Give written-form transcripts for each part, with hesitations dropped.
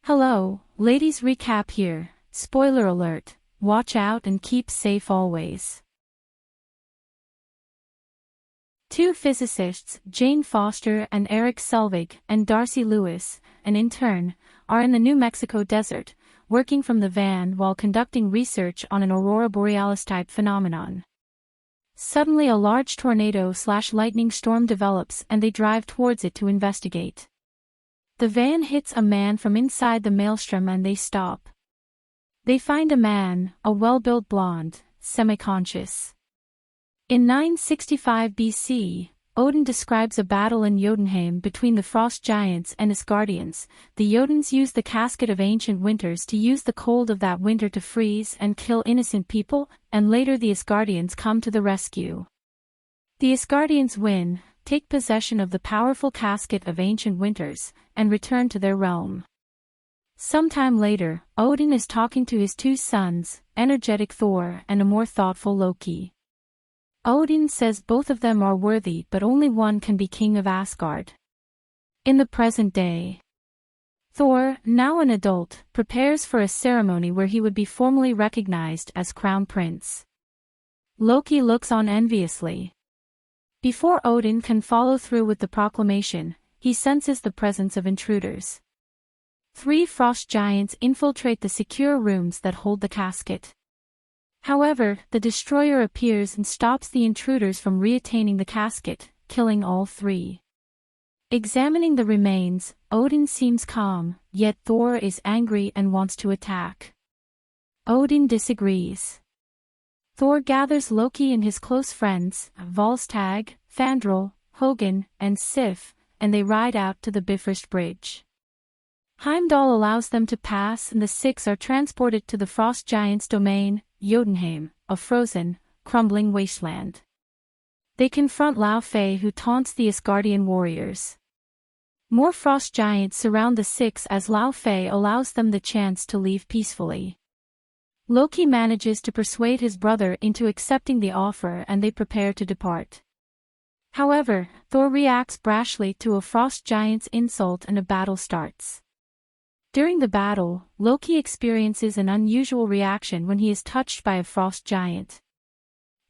Hello, ladies, recap here. Spoiler alert, watch out and keep safe always. Two physicists, Jane Foster and Eric Selvig, and Darcy Lewis, an intern, are in the New Mexico desert, working from the van while conducting research on an aurora borealis-type phenomenon. Suddenly a large tornado/lightning storm develops and they drive towards it to investigate. The van hits a man from inside the maelstrom and they stop. They find a man, a well-built blonde, semi-conscious. In 965 BC, Odin describes a battle in Jotunheim between the frost giants and Asgardians. The Jotuns use the casket of ancient winters to use the cold of that winter to freeze and kill innocent people, and later the Asgardians come to the rescue. The Asgardians win, take possession of the powerful casket of ancient winters, and return to their realm. Sometime later, Odin is talking to his two sons, energetic Thor and a more thoughtful Loki. Odin says both of them are worthy but only one can be king of Asgard. In the present day, Thor, now an adult, prepares for a ceremony where he would be formally recognized as crown prince. Loki looks on enviously. Before Odin can follow through with the proclamation, he senses the presence of intruders. Three frost giants infiltrate the secure rooms that hold the casket. However, the destroyer appears and stops the intruders from reattaining the casket, killing all three. Examining the remains, Odin seems calm, yet Thor is angry and wants to attack. Odin disagrees. Thor gathers Loki and his close friends, Volstagg, Fandral, Hogun, and Sif, and they ride out to the Bifrost Bridge. Heimdall allows them to pass and the six are transported to the frost giants' domain, Jotunheim, a frozen, crumbling wasteland. They confront Laufey, who taunts the Asgardian warriors. More frost giants surround the six as Laufey allows them the chance to leave peacefully. Loki manages to persuade his brother into accepting the offer and they prepare to depart. However, Thor reacts brashly to a frost giant's insult and a battle starts. During the battle, Loki experiences an unusual reaction when he is touched by a frost giant.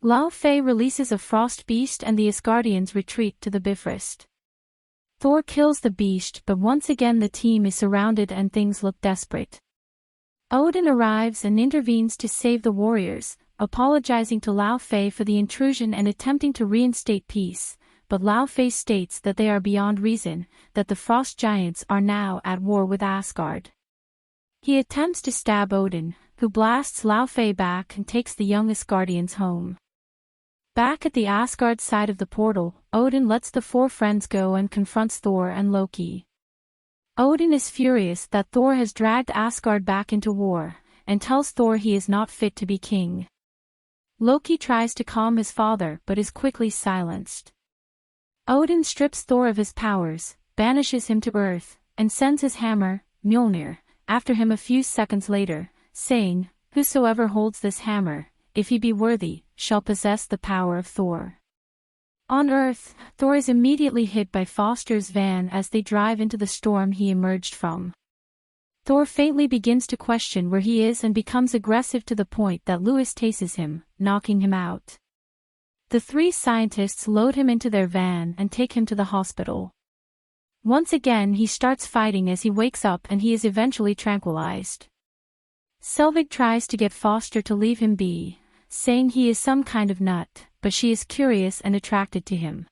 Laufey releases a frost beast and the Asgardians retreat to the Bifrost. Thor kills the beast but once again the team is surrounded and things look desperate. Odin arrives and intervenes to save the warriors, apologizing to Laufey for the intrusion and attempting to reinstate peace, but Laufey states that they are beyond reason, that the frost giants are now at war with Asgard. He attempts to stab Odin, who blasts Laufey back and takes the young Asgardians home. Back at the Asgard side of the portal, Odin lets the four friends go and confronts Thor and Loki. Odin is furious that Thor has dragged Asgard back into war, and tells Thor he is not fit to be king. Loki tries to calm his father but is quickly silenced. Odin strips Thor of his powers, banishes him to Earth, and sends his hammer, Mjolnir, after him a few seconds later, saying, "Whosoever holds this hammer, if he be worthy, shall possess the power of Thor." On Earth, Thor is immediately hit by Foster's van as they drive into the storm he emerged from. Thor faintly begins to question where he is and becomes aggressive to the point that Lewis tases him, knocking him out. The three scientists load him into their van and take him to the hospital. Once again he starts fighting as he wakes up and he is eventually tranquilized. Selvig tries to get Foster to leave him be, saying he is some kind of nut, but she is curious and attracted to him.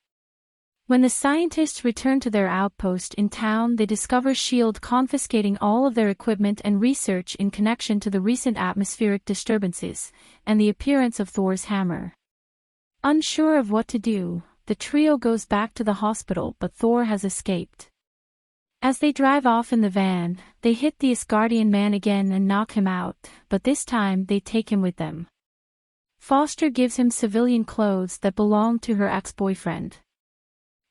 When the scientists return to their outpost in town, they discover S.H.I.E.L.D. confiscating all of their equipment and research in connection to the recent atmospheric disturbances, and the appearance of Thor's hammer. Unsure of what to do, the trio goes back to the hospital but Thor has escaped. As they drive off in the van, they hit the Asgardian man again and knock him out, but this time they take him with them. Foster gives him civilian clothes that belong to her ex-boyfriend.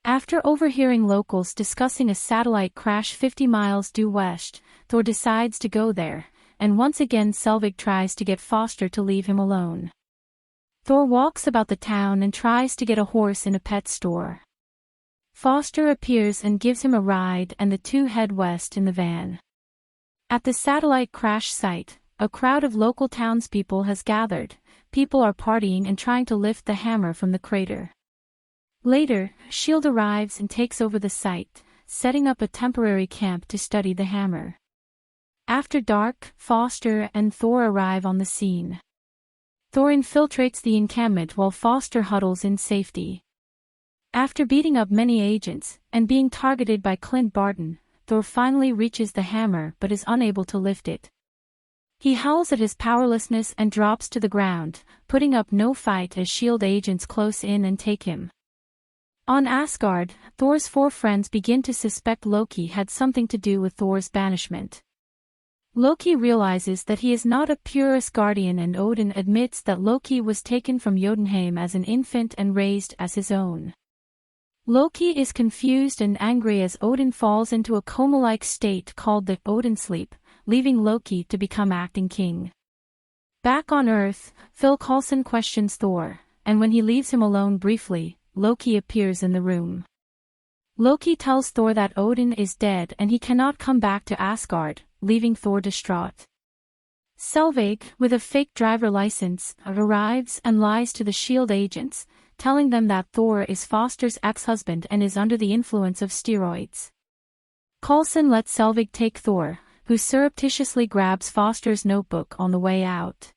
After overhearing locals discussing a satellite crash 50 miles due west, Thor decides to go there, and once again Selvig tries to get Foster to leave him alone. Thor walks about the town and tries to get a horse in a pet store. Foster appears and gives him a ride and the two head west in the van. At the satellite crash site, a crowd of local townspeople has gathered. People are partying and trying to lift the hammer from the crater. Later, S.H.I.E.L.D. arrives and takes over the site, setting up a temporary camp to study the hammer. After dark, Foster and Thor arrive on the scene. Thor infiltrates the encampment while Foster huddles in safety. After beating up many agents, and being targeted by Clint Barton, Thor finally reaches the hammer but is unable to lift it. He howls at his powerlessness and drops to the ground, putting up no fight as S.H.I.E.L.D. agents close in and take him. On Asgard, Thor's 4 friends begin to suspect Loki had something to do with Thor's banishment. Loki realizes that he is not a pure Asgardian, and Odin admits that Loki was taken from Jotunheim as an infant and raised as his own. Loki is confused and angry as Odin falls into a coma-like state called the Odin sleep, leaving Loki to become acting king. Back on Earth, Phil Coulson questions Thor, and when he leaves him alone briefly, Loki appears in the room. Loki tells Thor that Odin is dead and he cannot come back to Asgard, leaving Thor distraught. Selvig, with a fake driver license, arrives and lies to the S.H.I.E.L.D. agents, telling them that Thor is Foster's ex-husband and is under the influence of steroids. Coulson lets Selvig take Thor, who surreptitiously grabs Foster's notebook on the way out.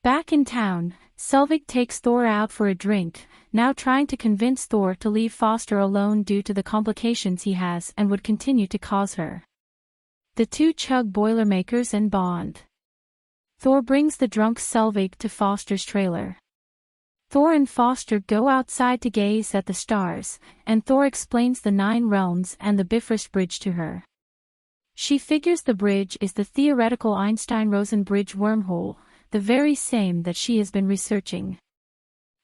Back in town, Selvig takes Thor out for a drink, now trying to convince Thor to leave Foster alone due to the complications he has and would continue to cause her. The two chug Boilermakers and bond. Thor brings the drunk Selvig to Foster's trailer. Thor and Foster go outside to gaze at the stars, and Thor explains the 9 realms and the Bifrost Bridge to her. She figures the bridge is the theoretical Einstein-Rosen bridge wormhole, the very same that she has been researching.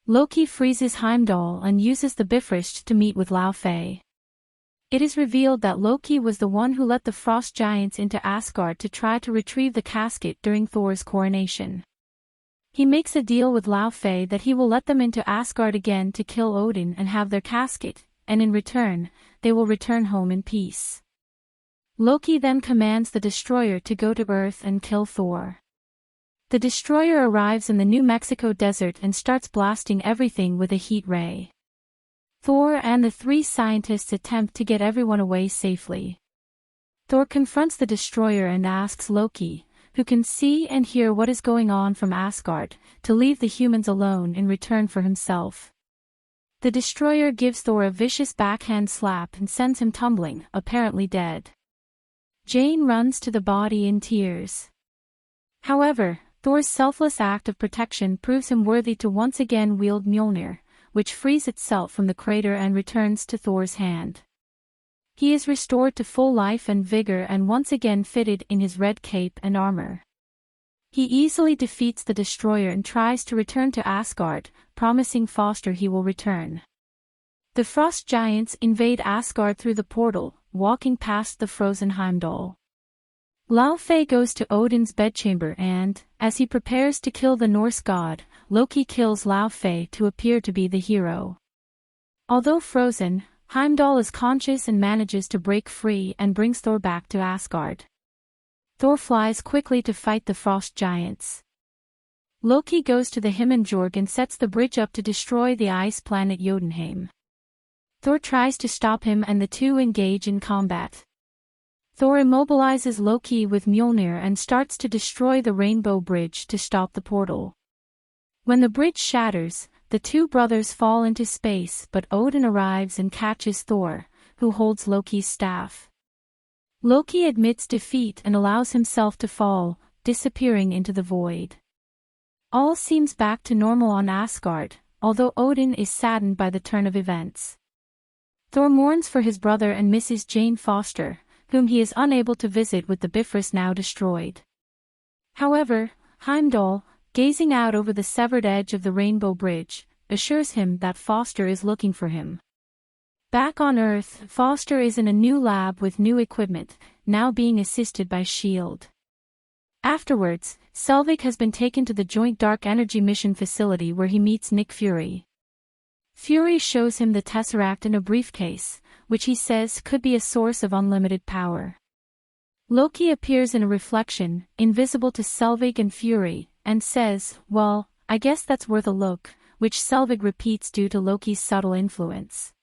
Loki freezes Heimdall and uses the Bifrost to meet with Laufey. It is revealed that Loki was the one who let the frost giants into Asgard to try to retrieve the casket during Thor's coronation. He makes a deal with Laufey that he will let them into Asgard again to kill Odin and have their casket, and in return, they will return home in peace. Loki then commands the destroyer to go to Earth and kill Thor. The destroyer arrives in the New Mexico desert and starts blasting everything with a heat ray. Thor and the 3 scientists attempt to get everyone away safely. Thor confronts the destroyer and asks Loki, who can see and hear what is going on from Asgard, to leave the humans alone in return for himself. The destroyer gives Thor a vicious backhand slap and sends him tumbling, apparently dead. Jane runs to the body in tears. However, Thor's selfless act of protection proves him worthy to once again wield Mjolnir, which frees itself from the crater and returns to Thor's hand. He is restored to full life and vigor and once again fitted in his red cape and armor. He easily defeats the destroyer and tries to return to Asgard, promising Foster he will return. The frost giants invade Asgard through the portal, walking past the frozen Heimdall. Laufey goes to Odin's bedchamber and, as he prepares to kill the Norse god, Loki kills Laufey to appear to be the hero. Although frozen, Heimdall is conscious and manages to break free and brings Thor back to Asgard. Thor flies quickly to fight the frost giants. Loki goes to the Himmelsjorg and sets the bridge up to destroy the ice planet Jotunheim. Thor tries to stop him and the two engage in combat. Thor immobilizes Loki with Mjolnir and starts to destroy the Rainbow Bridge to stop the portal. When the bridge shatters, the 2 brothers fall into space, but Odin arrives and catches Thor, who holds Loki's staff. Loki admits defeat and allows himself to fall, disappearing into the void. All seems back to normal on Asgard, although Odin is saddened by the turn of events. Thor mourns for his brother and misses Jane Foster, whom he is unable to visit with the Bifrost now destroyed. However, Heimdall, gazing out over the severed edge of the Rainbow Bridge, assures him that Foster is looking for him. Back on Earth, Foster is in a new lab with new equipment, now being assisted by S.H.I.E.L.D. Afterwards, Selvig has been taken to the Joint Dark Energy Mission facility where he meets Nick Fury. Fury shows him the Tesseract in a briefcase, which he says could be a source of unlimited power. Loki appears in a reflection, invisible to Selvig and Fury, and says, "Well, I guess that's worth a look," which Selvig repeats due to Loki's subtle influence.